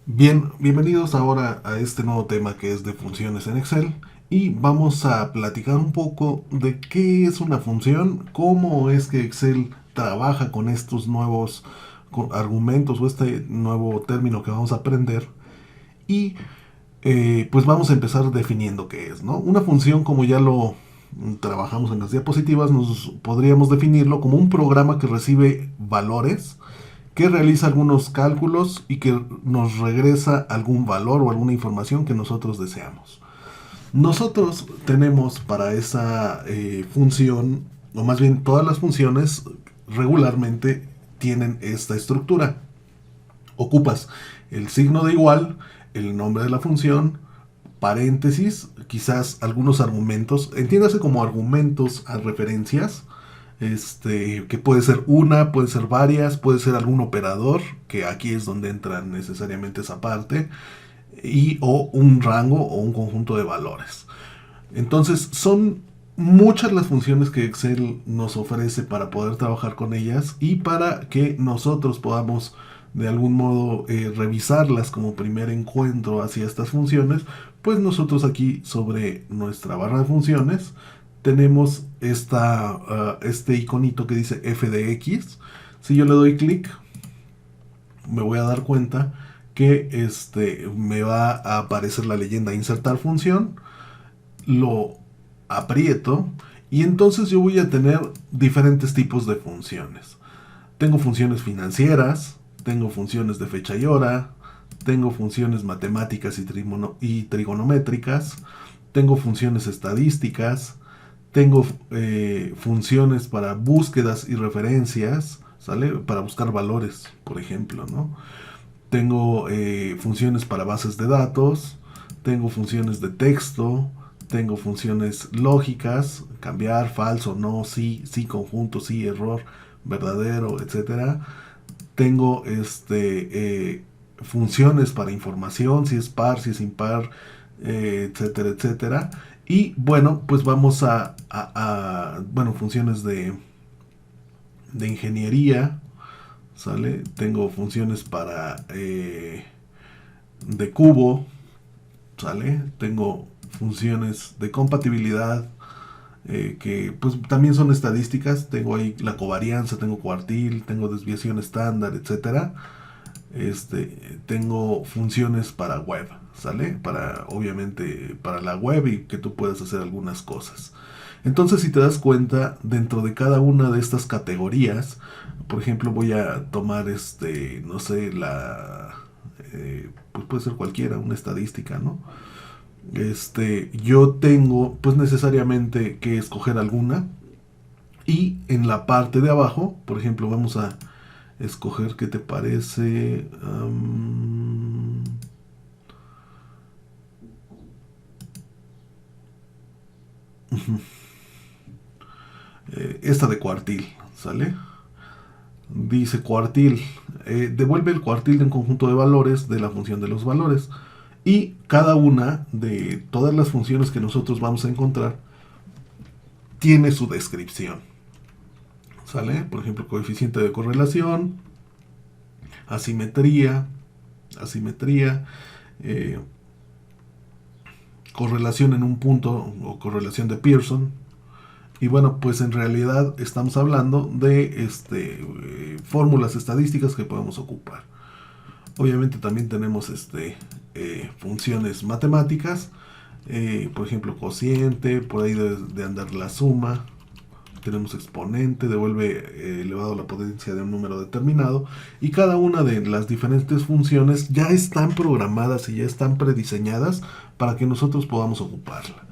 Bien, bienvenidos ahora a este nuevo tema que es de funciones en Excel y vamos a platicar un poco de qué es una función, cómo es que Excel trabaja con estos nuevos argumentos o este nuevo término que vamos a aprender y pues vamos a empezar definiendo qué es, ¿no? Una función, como ya lo trabajamos en las diapositivas, nos podríamos definirlo como un programa que recibe valores, que realiza algunos cálculos y que nos regresa algún valor o alguna información que nosotros deseamos. Nosotros tenemos para esa función, o más bien todas las funciones regularmente tienen esta estructura. Ocupas el signo de igual, el nombre de la función, paréntesis, quizás algunos argumentos, entiéndase como argumentos a referencias, que puede ser una, puede ser varias, puede ser algún operador, que aquí es donde entra necesariamente esa parte, y o un rango o un conjunto de valores. Entonces son muchas las funciones que Excel nos ofrece para poder trabajar con ellas y para que nosotros podamos de algún modo revisarlas como primer encuentro hacia estas funciones, pues nosotros aquí sobre nuestra barra de funciones tenemos este iconito que dice f de x. Si yo le doy clic, me voy a dar cuenta que me va a aparecer la leyenda insertar función. Lo aprieto y entonces yo voy a tener diferentes tipos de funciones. Tengo funciones financieras, tengo funciones de fecha y hora, tengo funciones matemáticas y trigonométricas, tengo funciones estadísticas, tengo funciones para búsquedas y referencias, ¿sale? Para buscar valores, por ejemplo, ¿no? Tengo funciones para bases de datos, tengo funciones de texto, tengo funciones lógicas, cambiar, falso, no, sí, sí, conjunto, sí, error, verdadero, etcétera. Tengo funciones para información, si es par, si es impar, etcétera, etcétera. Y bueno, pues vamos bueno, funciones de ingeniería, ¿sale? Tengo funciones para de cubo, ¿sale? Tengo funciones de compatibilidad, que pues también son estadísticas. Tengo ahí la covarianza, tengo cuartil, tengo desviación estándar, etcétera. Tengo funciones para web, ¿sale? Para, obviamente, para la web y que tú puedas hacer algunas cosas. Entonces, si te das cuenta, dentro de cada una de estas categorías, por ejemplo, voy a tomar, no sé, pues puede ser cualquiera, una estadística, ¿no? Yo tengo, pues necesariamente que escoger alguna. Y en la parte de abajo, por ejemplo, vamos a escoger qué te parece. Esta de cuartil, ¿sale? Dice cuartil, devuelve el cuartil de un conjunto de valores de la función de los valores. Y cada una de todas las funciones que nosotros vamos a encontrar tiene su descripción, ¿sale? Por ejemplo, coeficiente de correlación, asimetría, asimetría, eh, correlación en un punto o correlación de Pearson. Y bueno, pues en realidad estamos hablando de fórmulas estadísticas que podemos ocupar. Obviamente también tenemos funciones matemáticas, por ejemplo cociente, por ahí de andar la suma. Tenemos exponente, devuelve elevado a la potencia de un número determinado. Y cada una de las diferentes funciones ya están programadas y ya están prediseñadas para que nosotros podamos ocuparla.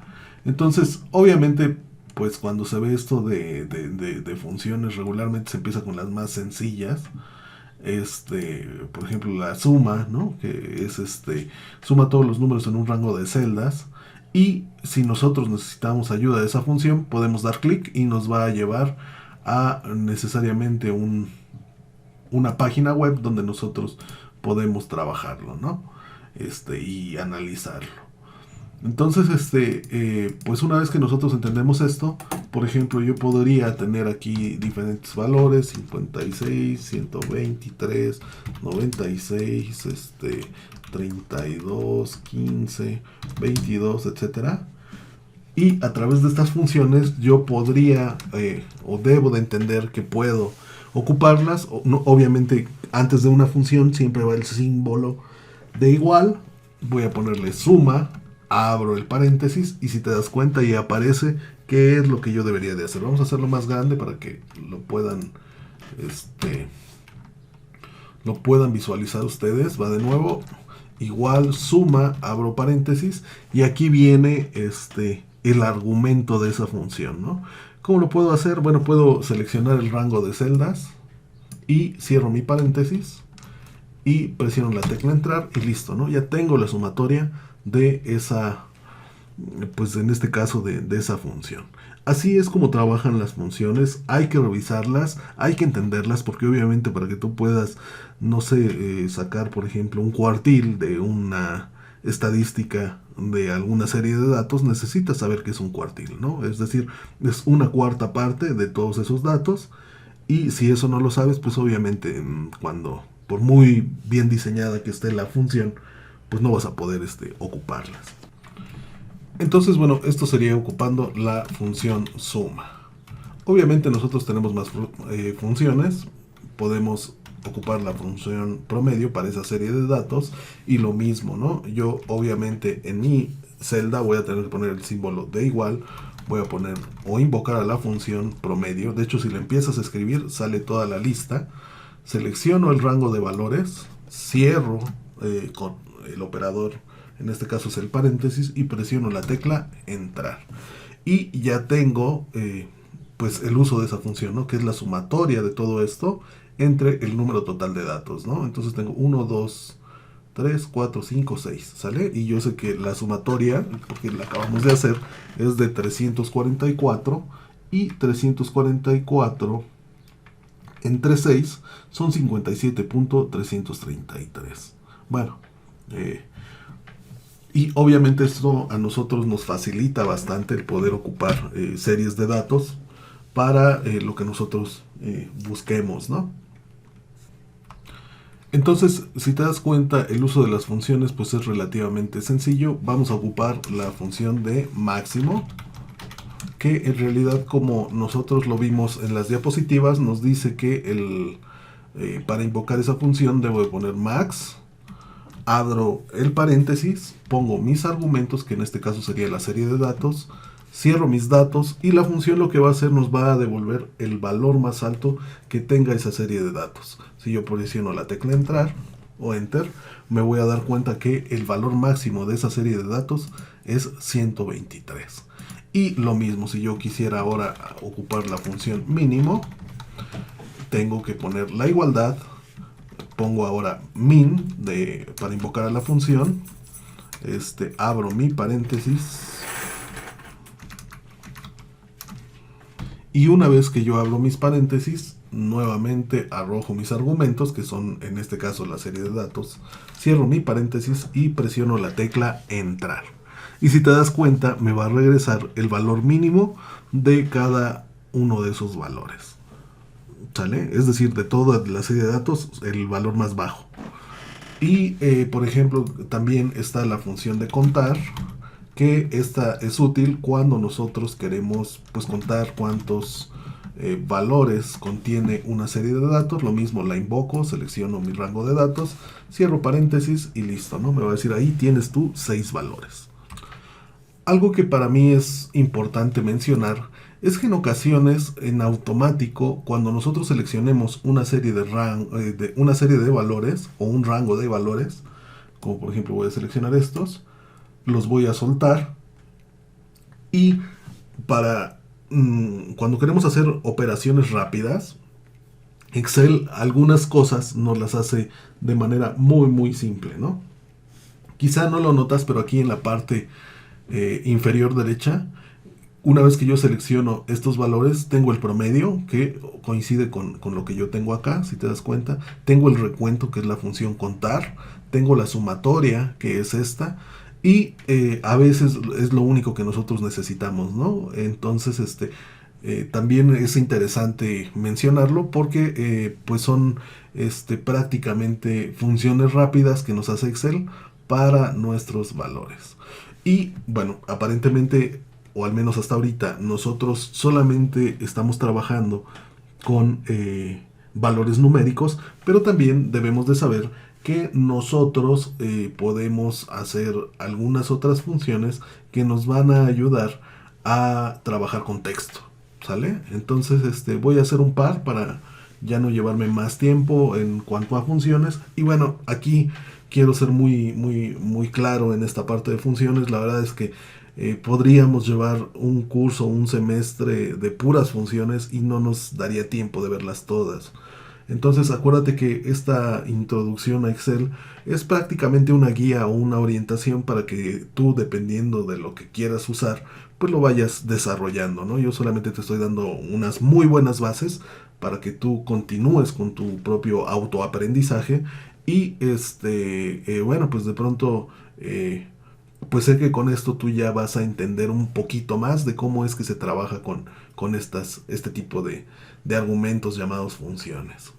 Entonces, obviamente, pues cuando se ve esto de funciones, regularmente se empieza con las más sencillas. Por ejemplo, la suma, ¿no? Que es suma todos los números en un rango de celdas. Y si nosotros necesitamos ayuda de esa función, podemos dar clic y nos va a llevar a necesariamente una página web donde nosotros podemos trabajarlo, ¿no? Y analizarlo. Entonces, pues una vez que nosotros entendemos esto, Por ejemplo, yo podría tener aquí diferentes valores: 56, 123, 96, 32, 15, 22, etcétera. Y a través de estas funciones yo podría o debo de entender que puedo ocuparlas. No, obviamente antes de una función siempre va el símbolo de igual. Voy a ponerle suma, abro el paréntesis y si te das cuenta ya aparece qué es lo que yo debería de hacer. Vamos a hacerlo más grande para que lo puedan visualizar ustedes. Va de nuevo, igual, suma, abro paréntesis y aquí viene el argumento de esa función, ¿no? ¿Cómo lo puedo hacer? Bueno, puedo seleccionar el rango de celdas y cierro mi paréntesis y presiono la tecla entrar y listo, ¿no? Ya tengo la sumatoria de esa, pues en este caso de esa función. Así es como trabajan las funciones. Hay que revisarlas, hay que entenderlas, porque obviamente para que tú puedas, no sé, sacar por ejemplo un cuartil de una estadística de alguna serie de datos, necesitas saber qué es un cuartil, ¿no? Es decir, es una cuarta parte de todos esos datos. Y si eso no lo sabes, pues obviamente cuando, por muy bien diseñada que esté la función, pues no vas a poder ocuparlas. Entonces, bueno, esto sería ocupando la función suma. Obviamente nosotros tenemos más funciones. Podemos ocupar la función promedio para esa serie de datos. Y lo mismo, ¿no? Yo obviamente en mi celda voy a tener que poner el símbolo de igual. Voy a poner o invocar a la función promedio. De hecho, si la empiezas a escribir, sale toda la lista. Selecciono el rango de valores. Cierro con el operador, en este caso es el paréntesis, y presiono la tecla entrar. Y ya tengo pues el uso de esa función, ¿no? Que es la sumatoria de todo esto entre el número total de datos, ¿no? Entonces tengo 1, 2, 3, 4, 5, 6, ¿sale? Y yo sé que la sumatoria, porque la acabamos de hacer, es de 344 y 344 entre 6 son 57.333. Bueno, y obviamente esto a nosotros nos facilita bastante el poder ocupar series de datos para lo que nosotros busquemos, ¿no? Entonces, si te das cuenta, el uso de las funciones pues es relativamente sencillo. Vamos a ocupar la función de máximo, que en realidad, como nosotros lo vimos en las diapositivas, nos dice que para invocar esa función debo de poner max, abro el paréntesis, pongo mis argumentos, que en este caso sería la serie de datos, cierro mis datos y la función lo que va a hacer nos va a devolver el valor más alto que tenga esa serie de datos. Si yo presiono la tecla entrar o enter, me voy a dar cuenta que el valor máximo de esa serie de datos es 123. Y lo mismo, si yo quisiera ahora ocupar la función mínimo, tengo que poner la igualdad. Pongo ahora min para invocar a la función. Abro mi paréntesis. Y una vez que yo abro mis paréntesis, nuevamente arrojo mis argumentos, que son en este caso la serie de datos. Cierro mi paréntesis y presiono la tecla entrar. Y si te das cuenta, me va a regresar el valor mínimo de cada uno de esos valores. ¿Sale? Es decir, de toda la serie de datos, el valor más bajo. Y, por ejemplo, también está la función de contar, que esta es útil cuando nosotros queremos pues contar cuántos valores contiene una serie de datos. Lo mismo, la invoco, selecciono mi rango de datos, cierro paréntesis y listo, ¿no? Me va a decir ahí tienes tú 6 valores. Algo que para mí es importante mencionar es que en ocasiones, en automático, cuando nosotros seleccionemos una serie de valores o un rango de valores, como por ejemplo voy a seleccionar estos, los voy a soltar y cuando queremos hacer operaciones rápidas, Excel algunas cosas nos las hace de manera muy muy simple, ¿no? Quizá no lo notas, pero aquí en la parte inferior derecha, una vez que yo selecciono estos valores, tengo el promedio, que coincide con lo que yo tengo acá, si te das cuenta. Tengo el recuento, que es la función contar. Tengo la sumatoria, que es esta. Y a veces es lo único que nosotros necesitamos, ¿no? Entonces, También es interesante mencionarlo porque pues son prácticamente funciones rápidas que nos hace Excel para nuestros valores. Y bueno, aparentemente, o al menos hasta ahorita, nosotros solamente estamos trabajando con valores numéricos, pero también debemos de saber que nosotros podemos hacer algunas otras funciones que nos van a ayudar a trabajar con texto, ¿sale? Entonces voy a hacer un par para ya no llevarme más tiempo en cuanto a funciones. Y bueno, aquí quiero ser muy claro en esta parte de funciones. La verdad es que podríamos llevar un curso, un semestre de puras funciones y no nos daría tiempo de verlas todas. Entonces acuérdate que esta introducción a Excel es prácticamente una guía o una orientación para que tú, dependiendo de lo que quieras usar, pues lo vayas desarrollando, ¿no? Yo solamente te estoy dando unas muy buenas bases para que tú continúes con tu propio autoaprendizaje y bueno, pues de pronto pues sé que con esto tú ya vas a entender un poquito más de cómo es que se trabaja con este tipo de argumentos llamados funciones.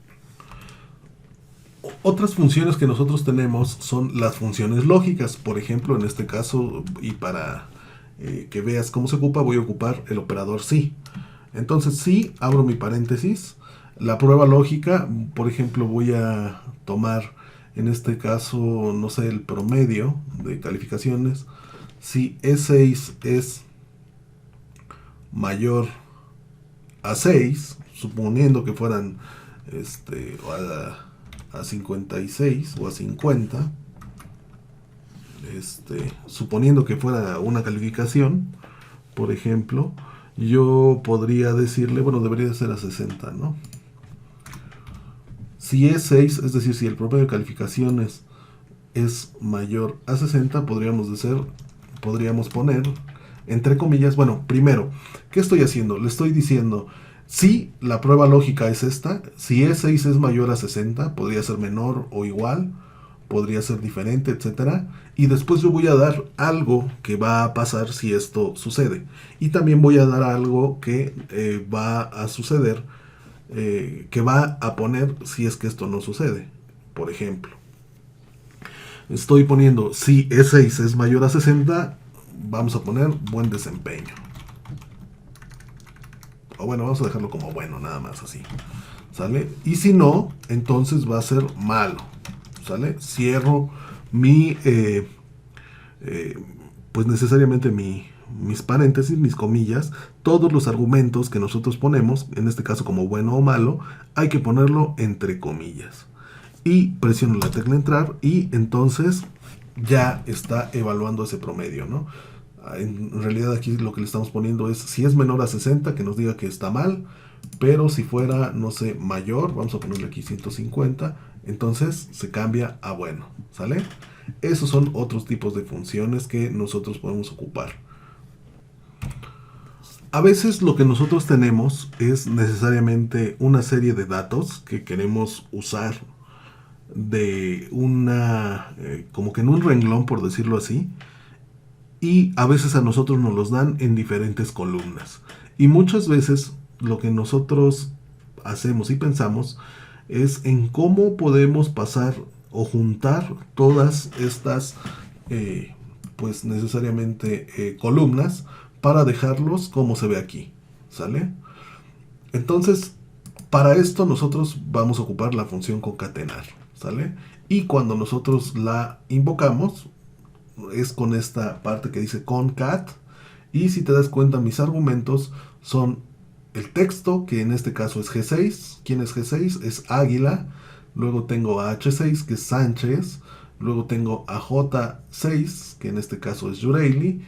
Otras funciones que nosotros tenemos son las funciones lógicas. Por ejemplo, en este caso, y para que veas cómo se ocupa, voy a ocupar el operador si. Entonces, si abro mi paréntesis, la prueba lógica, por ejemplo, voy a tomar en este caso, no sé, el promedio de calificaciones. Si E6 es mayor a 6, suponiendo que fueran a 56 o a 50, suponiendo que fuera una calificación, por ejemplo, yo podría decirle, bueno, debería ser a 60, ¿no? Si es 6, es decir, si el promedio de calificaciones es mayor a 60, podríamos poner, entre comillas, bueno, primero, ¿qué estoy haciendo? Le estoy diciendo, si la prueba lógica es esta, si E6 es mayor a 60, podría ser menor o igual, podría ser diferente, etcétera. Y después yo voy a dar algo que va a pasar si esto sucede. Y también voy a dar algo que va a suceder, que va a poner si es que esto no sucede. Por ejemplo, estoy poniendo si E6 es mayor a 60, vamos a poner buen desempeño. O bueno, vamos a dejarlo como bueno, nada más así. ¿Sale? Y si no, entonces va a ser malo. ¿Sale? Cierro mi, pues necesariamente mis paréntesis, mis comillas. Todos los argumentos que nosotros ponemos, en este caso como bueno o malo, hay que ponerlo entre comillas. Y presiono la tecla entrar y entonces ya está evaluando ese promedio, ¿no? En realidad aquí lo que le estamos poniendo es si es menor a 60, que nos diga que está mal, pero si fuera, no sé, mayor, vamos a ponerle aquí 150, entonces se cambia a bueno, ¿sale? Esos son otros tipos de funciones que nosotros podemos ocupar. A veces lo que nosotros tenemos es necesariamente una serie de datos que queremos usar de una, como que en un renglón, por decirlo así, y a veces a nosotros nos los dan en diferentes columnas. Y muchas veces lo que nosotros hacemos y pensamos es en cómo podemos pasar o juntar todas estas, pues necesariamente columnas para dejarlos como se ve aquí, ¿sale? Entonces, para esto nosotros vamos a ocupar la función concatenar, ¿sale? Y cuando nosotros la invocamos, es con esta parte que dice concat. Y si te das cuenta, mis argumentos son el texto, que en este caso es G6. ¿Quién es G6? Es Águila. Luego tengo a H6, que es Sánchez. Luego tengo a J6, que en este caso es Yureili.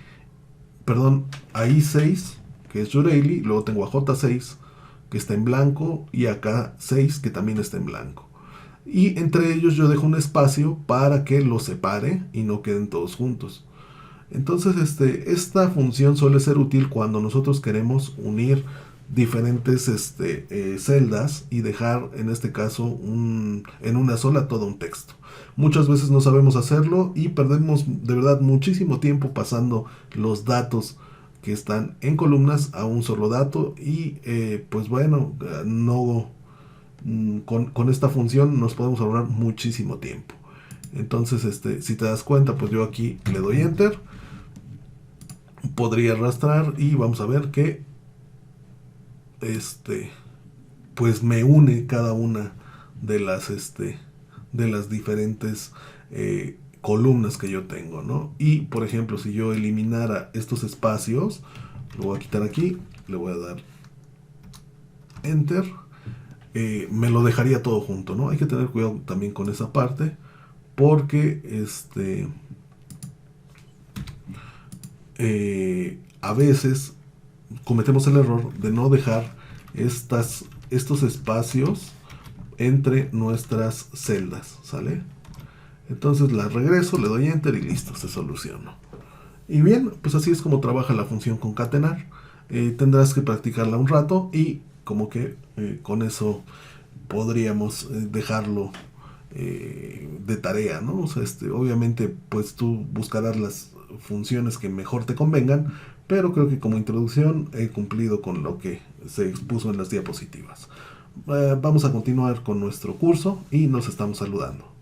Perdón, a I6, que es Yureili. Luego tengo a J6, que está en blanco. Y a K6, que también está en blanco. Y entre ellos yo dejo un espacio para que los separe y no queden todos juntos. Entonces esta función suele ser útil cuando nosotros queremos unir diferentes celdas y dejar en este caso en una sola todo un texto. Muchas veces no sabemos hacerlo y perdemos de verdad muchísimo tiempo pasando los datos que están en columnas a un solo dato y pues bueno, no con esta función nos podemos ahorrar muchísimo tiempo. Entonces, si te das cuenta, pues yo aquí le doy enter, podría arrastrar y vamos a ver que pues me une cada una de las diferentes columnas que yo tengo, ¿no? Y por ejemplo, si yo eliminara estos espacios, lo voy a quitar aquí, le voy a dar enter, me lo dejaría todo junto, ¿no? Hay que tener cuidado también con esa parte, porque a veces cometemos el error de no dejar estos espacios entre nuestras celdas, ¿sale? Entonces la regreso, le doy enter y listo, se solucionó. Y bien, pues así es como trabaja la función concatenar. Tendrás que practicarla un rato y como que con eso podríamos dejarlo de tarea, ¿no? O sea, obviamente, pues tú buscarás las funciones que mejor te convengan, pero creo que como introducción he cumplido con lo que se expuso en las diapositivas. Vamos a continuar con nuestro curso y nos estamos saludando.